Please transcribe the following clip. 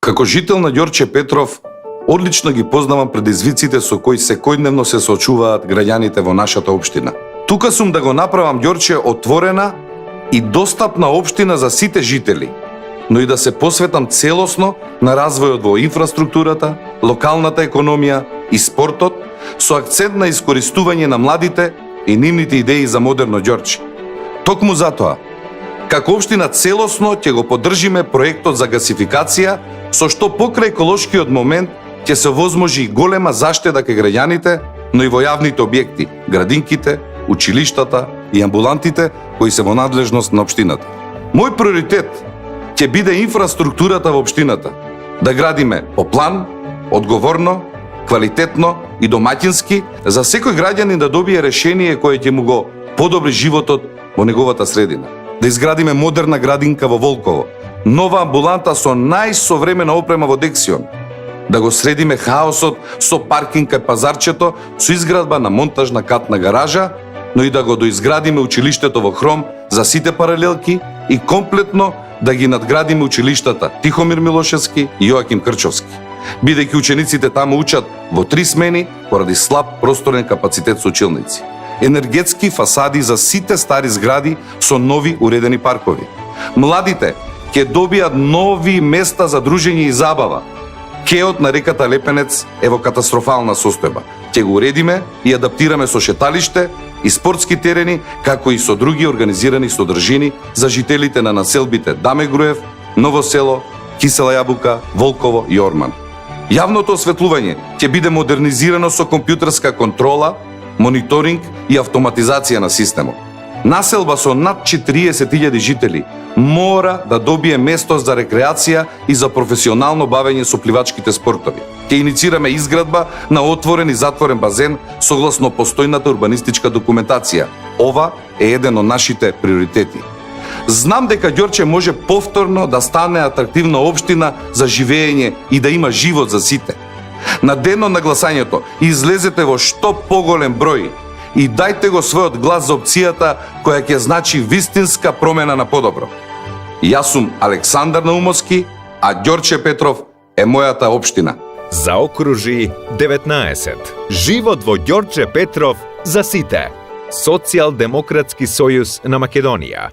Како жител на Ѓорче Петров, одлично ги познавам предизвиците со кои секојдневно се соочуваат граѓаните во нашата општина. Тука сум да го направам Ѓорче отворена и достапна општина за сите жители, но и да се посветам целосно на развојот во инфраструктурата, локалната економија и спортот, со акцент на искористување на младите и нивните идеи за модерно Ѓорче. Токму затоа, како општина целосно ќе го поддржиме проектот за гасификација, со што покрај еколошкиот момент ќе се возможи и голема заштеда кај граѓаните, но и во јавните објекти, градинките, училиштата и амбулантите кои се во надлежност на општината. Мој приоритет ќе биде инфраструктурата во општината, да градиме по план, одговорно, квалитетно и домаќински, за секој граѓанин да добие решение кое ќе му го подобри животот во неговата средина. Да изградиме модерна градинка во Волково, нова амбуланта со најсовремена опрема во Дексион, да го средиме хаосот со паркинг кај пазарчето, со изградба на монтажна катна гаража, но и да го доизградиме училиштето во Хром за сите паралелки и комплетно да ги надградиме училиштата Тихомир Милошевски и Јоаким Крчовски, бидејќи учениците таму учат во 3 смени поради слаб просторен капацитет со училници. Енергетски фасади за сите стари згради со нови уредени паркови. Младите ќе добијат нови места за дружење и забава. Кеот на реката Лепенец е во катастрофална состојба. Ќе го уредиме и адаптираме со шеталиште и спортски терени, како и со други организирани содржини за жителите на населбите Даме Груев, Ново село, Кисела Јабука, Волково и Орман. Јавното осветлување ќе биде модернизирано со компјутерска контрола, мониторинг и автоматизација на системот. Населба со над 40.000 жители мора да добие место за рекреација и за професионално бавење со пливачките спортови. Ќе иницираме изградба на отворен и затворен базен согласно постојната урбанистичка документација. Ова е еден од нашите приоритети. Знам дека Ѓорче може повторно да стане атрактивна општина за живење и да има живот за сите. На денот на гласањето излезете во што поголем број и дајте го својот глас за опцијата која ќе значи вистинска промена на подобро. Јас сум Александар Наумовски, а Ѓорче Петров е мојата општина. Заокружи 19. Живот во Ѓорче Петров за сите. Социјалдемократски сојуз на Македонија.